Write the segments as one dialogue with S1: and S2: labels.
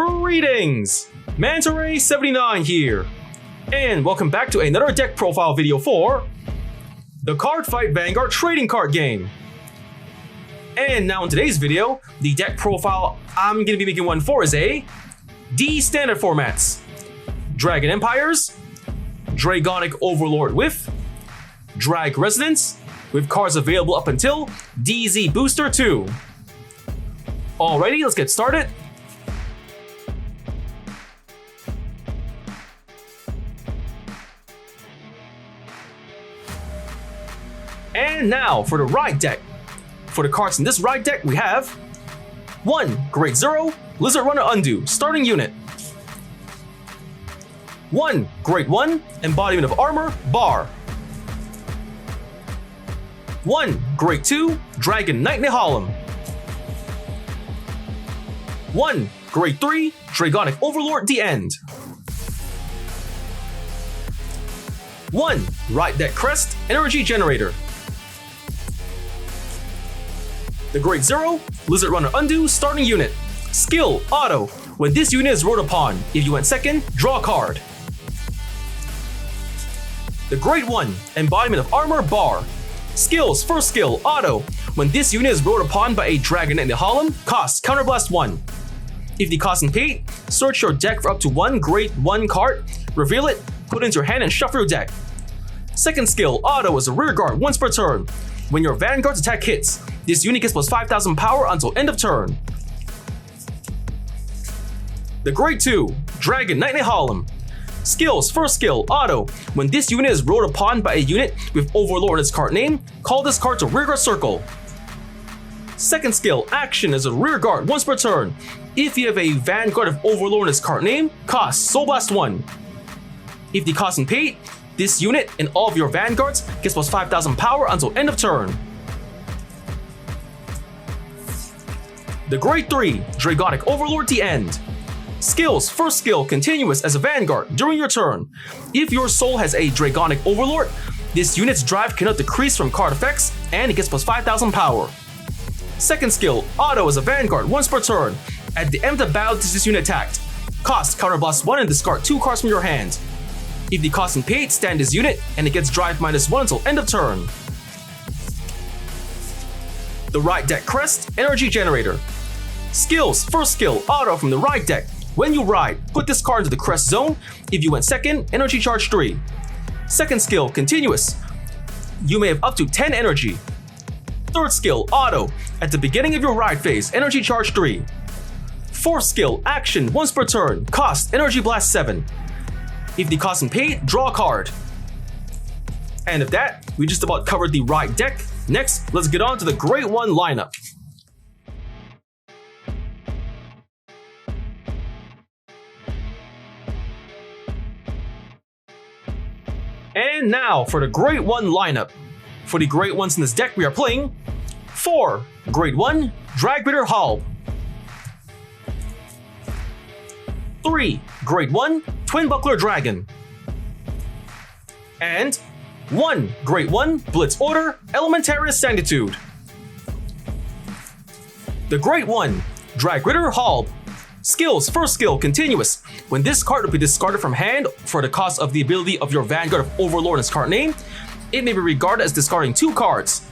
S1: Greetings! Mantaray79 here, and welcome back to another deck profile video for the Cardfight Vanguard trading card game. And now in today's video, the deck profile I'm going to be making one for is a D standard formats. Dragon Empires, Dragonic Overlord with Dragresonance, with cards available up until DZ Booster 2. Alrighty, let's get started. And now for the ride deck. For the cards in this ride deck, we have 1 Great Zero, Lizard Runner Undo, starting unit. 1 Great 1, Embodiment of Armor, Bar. 1 Great 2, Dragon Knight Nehalem. 1 Great 3, Dragonic Overlord, The End. 1 Ride Deck Crest, Energy Generator. The Great Zero, Lizard Runner Undo, starting unit. Skill, Auto. When this unit is rode upon, if you went second, draw a card. The Great 1, Embodiment of Armor, Bar. Skills, first skill, Auto. When this unit is rode upon by a Dragon Knight Nehalem, cost, Counterblast 1. If the cost is paid, search your deck for up to 1 Great 1 card, reveal it, put it into your hand and shuffle your deck. Second skill, Auto, is a rear guard once per turn. When your Vanguard's attack hits, this unit gets plus 5,000 power until end of turn. The Great 2, Dragon Knight Nehalem. Skills, first skill, Auto. When this unit is rode upon by a unit with Overlord in its card name, call this card to rearguard circle. Second skill, Action, is a rearguard once per turn. If you have a Vanguard of Overlord in its card name, cost Soul Blast 1. If the cost is paid, this unit and all of your Vanguards gets plus 5,000 power until end of turn. The Great 3, Dragonic Overlord, The End. Skills, first skill, continuous as a Vanguard during your turn. If your soul has a Dragonic Overlord, this unit's drive cannot decrease from card effects and it gets plus 5,000 power. Second skill, Auto, as a Vanguard once per turn. At the end of the battle, this unit attacked. Cost, Counterblast 1 and discard 2 cards from your hand. If the cost is paid, stand this unit and it gets drive -1 until end of turn. The Ride Deck Crest, Energy Generator. Skills, first skill, Auto, from the Ride Deck. When you ride, put this card into the Crest zone. If you went second, Energy Charge 3. Second skill, continuous. You may have up to 10 energy. Third skill, Auto. At the beginning of your ride phase, Energy Charge 3. Fourth skill, Action, once per turn. Cost, Energy Blast 7. If the cost is paid, draw a card. And with that, we just about covered the ride deck. Next, let's get on to the Great 1 lineup. And now for the Great 1 lineup. For the Great 1s in this deck, we are playing 4 Great 1, Dragresonance Halb. 3 Great 1, Twin Buckler Dragon. And 1 Great 1, Blitz Order, Elementarius Sanctitude. The Great 1, Dragresonance Halb. Skills, first skill, continuous. When this card will be discarded from hand for the cost of the ability of your Vanguard of Overlord in its card name, it may be regarded as discarding 2 cards.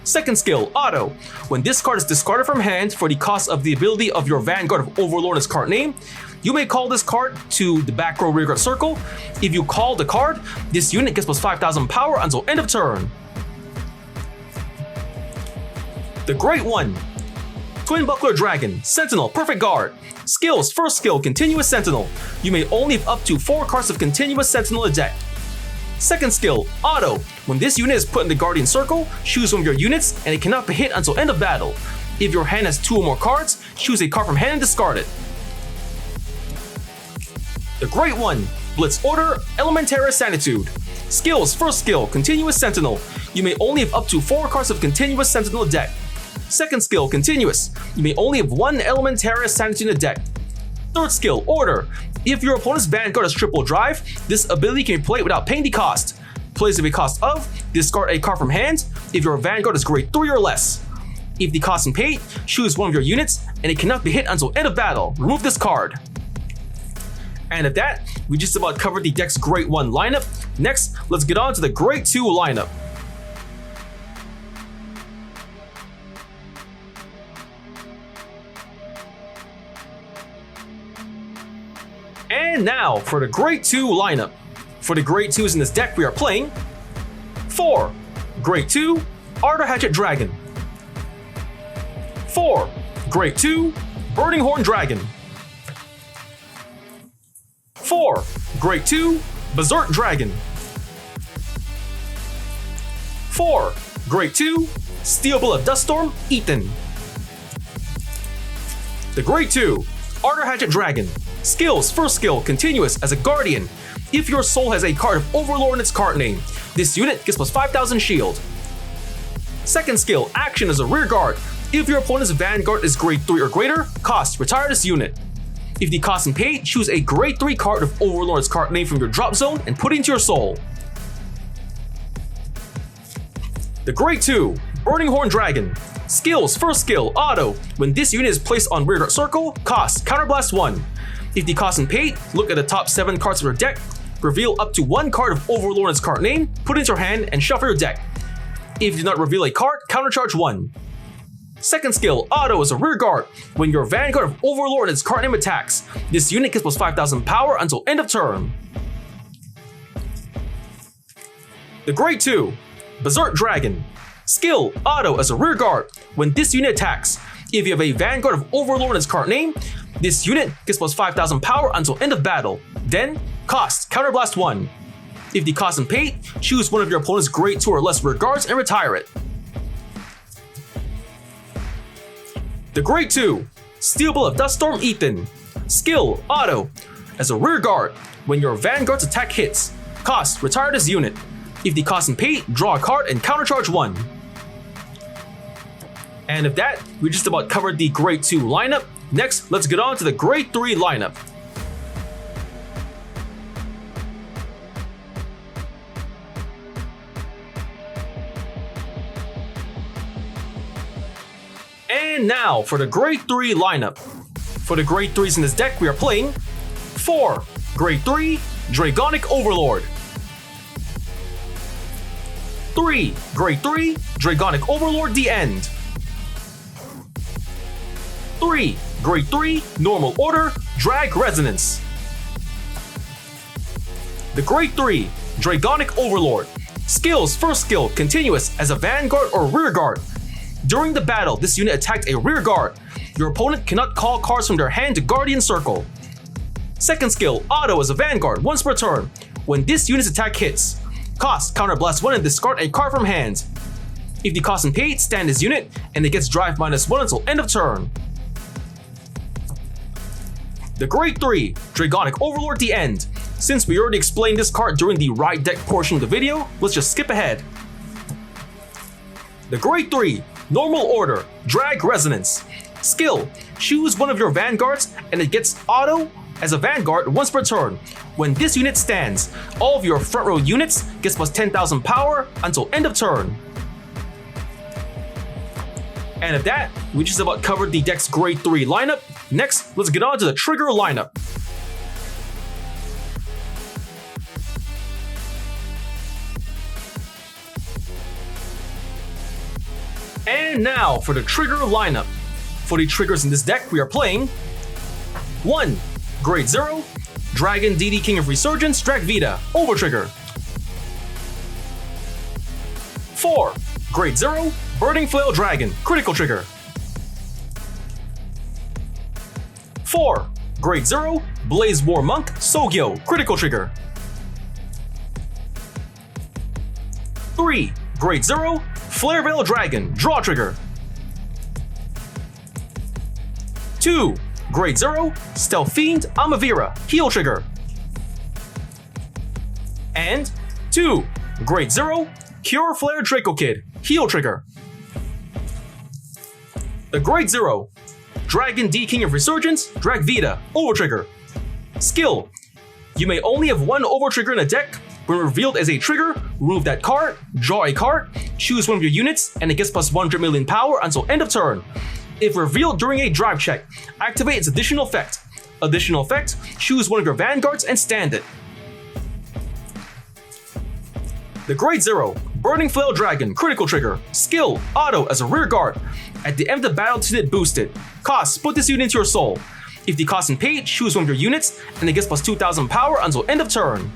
S1: Second skill, Auto. When this card is discarded from hand for the cost of the ability of your Vanguard of Overlord in its card name, you may call this card to the back row rearguard circle. If you call the card, this unit gets plus 5,000 power until end of turn. The Great 1, Twin Buckler Dragon, Sentinel, Perfect Guard. Skills, first skill, Continuous Sentinel. You may only have up to 4 cards of Continuous Sentinel in the deck. Second skill, Auto. When this unit is put in the Guardian Circle, choose one of your units and it cannot be hit until end of battle. If your hand has 2 or more cards, choose a card from hand and discard it. The Great 1, Blitz Order, Elementarius Sanctitude. Skills, first skill, Continuous Sentinel. You may only have up to 4 cards of Continuous Sentinel in the deck. Second skill, Continuous. You may only have 1 Elementarius Sanctitude in the deck. Third skill, Order. If your opponent's Vanguard has triple drive, this ability can be played without paying the cost. Plays with a cost of, discard a card from hand if your Vanguard is grade 3 or less. If the cost and paid, choose one of your units, and it cannot be hit until end of battle. Remove this card. And at that, we just about covered the deck's Grade 1 lineup. Next, let's get on to the Grade 2 lineup. And now for the Grade 2 lineup. For the Grade 2s in this deck, we are playing 4. Grade 2, Ardor Hatchet Dragon. 4. Grade 2, Burning Horn Dragon. 4. Grade 2, Berserk Dragon. 4. Grade 2, Steel Bullet Duststorm Ethan. The Grade 2, Ardor Hatchet Dragon. Skills, first skill, continuous as a Guardian. If your soul has a card of Overlord in its card name, this unit gets plus 5000 shield. Second skill, action as a rear guard. If your opponent's Vanguard is Grade 3 or greater, cost, retire this unit. If the cost and paid, choose a Grade 3 card of Overlord's card name from your drop zone and put it into your soul. The Grade 2, Burning Horn Dragon. Skills, first skill, auto. When this unit is placed on rear guard circle, cost, counterblast 1. If the cost and paid, look at the top 7 cards of your deck, reveal up to 1 card of Overlord's card name, put it into your hand, and shuffle your deck. If you do not reveal a card, countercharge 1. Second skill, auto as a rear guard. When your Vanguard of Overlord and its card name attacks, this unit gets plus 5000 power until end of turn. The Grade 2, Berserk Dragon. Skill, auto as a rear guard. When this unit attacks, if you have a Vanguard of Overlord and its card name, this unit gets plus 5000 power until end of battle. Then, cost, counterblast 1. If the cost and paid, choose one of your opponent's Grade 2 or less rear guards and retire it. The Grade 2, Steel Bullet Duststorm Ethan. Skill, auto. As a rear guard, when your Vanguard's attack hits, cost, retire this unit. If the cost and paid, draw a card and countercharge 1. And with that, we just about covered the Grade 2 lineup. Next, let's get on to the Grade 3 lineup. And now for the Grade 3 lineup. For the Grade 3s in this deck, we are playing 4. Grade 3, Dragonic Overlord. 3. Grade 3, Dragonic Overlord The End. 3. Grade 3, Normal Order, Dragresonance. The Grade 3, Dragonic Overlord. Skills, first skill, continuous as a Vanguard or rear guard. During the battle, this unit attacked a rear guard. Your opponent cannot call cards from their hand to Guardian Circle. Second skill, auto as a Vanguard, once per turn. When this unit's attack hits, cost, counterblast 1 and discard a card from hand. If the cost and paid, stand this unit, and it gets drive -1 until end of turn. The Grade 3, Dragonic Overlord The End. Since we already explained this card during the Ride deck portion of the video, let's just skip ahead. The Grade 3, Normal Order, Dragresonance. Skill, choose one of your Vanguards and it gets auto as a Vanguard once per turn. When this unit stands, all of your front row units gets plus 10,000 power until end of turn. And at that, we just about covered the deck's Grade 3 lineup. Next, let's get on to the Trigger lineup. And now for the Trigger lineup. For the triggers in this deck, we are playing 1. Grade 0, Dragon DD King of Resurgence, Dragvita, Overtrigger. 4. Grade 0, Burning Flail Dragon, Critical Trigger. 4. Grade 0, Blaze War Monk, Sogyo, Critical Trigger. 3. Grade 0, Flare Veil Dragon, Draw Trigger. 2. Grade 0, Stealth Fiend, Amavira, Heal Trigger. And 2. Grade 0, Cure Flare Draco Kid, Heal Trigger. The Grade 0, Dragon D King of Resurgence, Dragvita, Overtrigger. Skill, you may only have one Overtrigger in a deck. When revealed as a trigger, remove that card, draw a card. choose one of your units and it gets plus 100 million power until end of turn. If revealed during a drive check, activate its additional effect. Additional effect, choose one of your vanguards and stand it. The Grade 0, Burning Flail Dragon, critical trigger, skill, auto as a rear guard. At the end of the battle, this unit boosted. Cost, put this unit into your soul. If the cost is paid, choose one of your units, and it gets plus 2000 power until end of turn.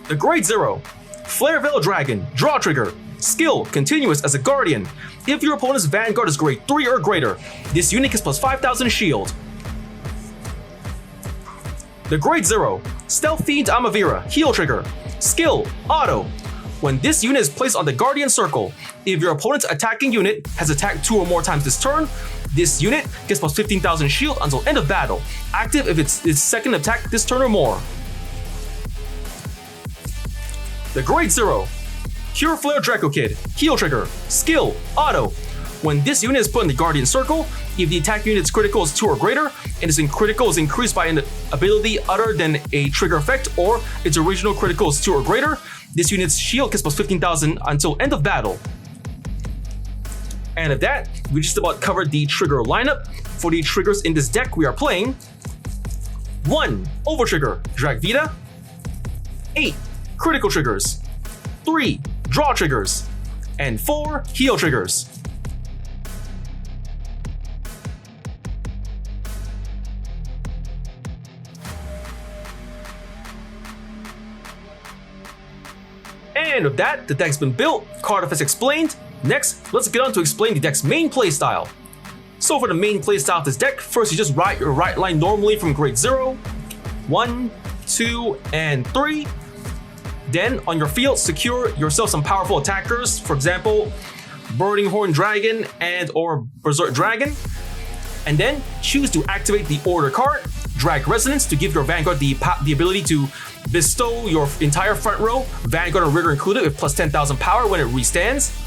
S1: The Grade 0, Flare Veil Dragon, draw trigger, skill, continuous as a guardian. If your opponent's vanguard is grade 3 or greater, this unit gets plus 5000 shield. The Grade 0, Stealth Fiend Amavira, heal trigger, skill, auto. When this unit is placed on the Guardian Circle, if your opponent's attacking unit has attacked 2 or more times this turn, this unit gets plus 15,000 shield until end of battle, active if it's its second attack this turn or more. The Grade 0, Pure Flare Draco Kid, heal trigger, skill, auto. When this unit is put in the Guardian Circle, if the attack unit's critical is 2 or greater, and its critical is increased by an ability other than a trigger effect, or its original critical is 2 or greater, this unit's shield gets plus 15,000 until end of battle. And at that, we just about covered the trigger lineup. For the triggers in this deck, we are playing 1. Over trigger, Drag Vita. 8. Critical triggers. 3. Draw triggers. And 4. Heal triggers. And with that, the deck's been built, card effects explained. Next, let's get on to explain the deck's main playstyle. So for the main playstyle of this deck, first you just ride your right line normally from grade 0, 1, 2, and 3. Then on your field, secure yourself some powerful attackers, for example, Burning Horn Dragon and or Berserk Dragon. And then choose to activate the order card, Dragresonance, to give your Vanguard the ability to bestow your entire front row, Vanguard and Rigger included, with plus 10,000 power when it restands.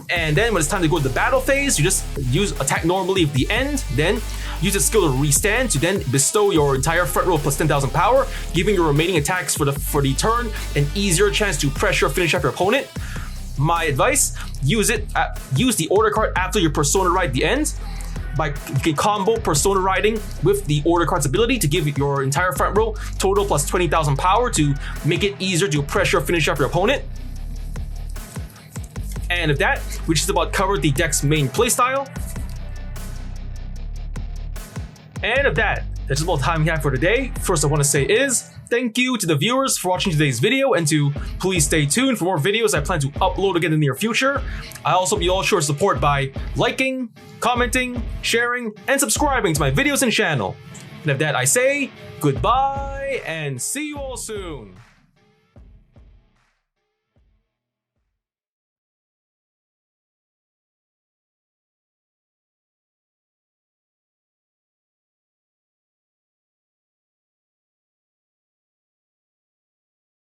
S1: And then when it's time to go to the battle phase, you just use attack normally at the end, then use its skill to restand to then bestow your entire front row plus 10,000 power, giving your remaining attacks for the turn an easier chance to pressure finish off your opponent. My advice, use the order card after your Persona Ride the end. You can combo Persona Riding with the order card's ability to give your entire front row total plus 20,000 power to make it easier to pressure finish off your opponent. And with that, we just about covered the deck's main playstyle. And with that, that's about the time we have for today. First I want to say is, thank you to the viewers for watching today's video, and to please stay tuned for more videos I plan to upload again in the near future. I also hope you all show support by liking, commenting, sharing, and subscribing to my videos and channel. And with that I say, goodbye and see you all soon.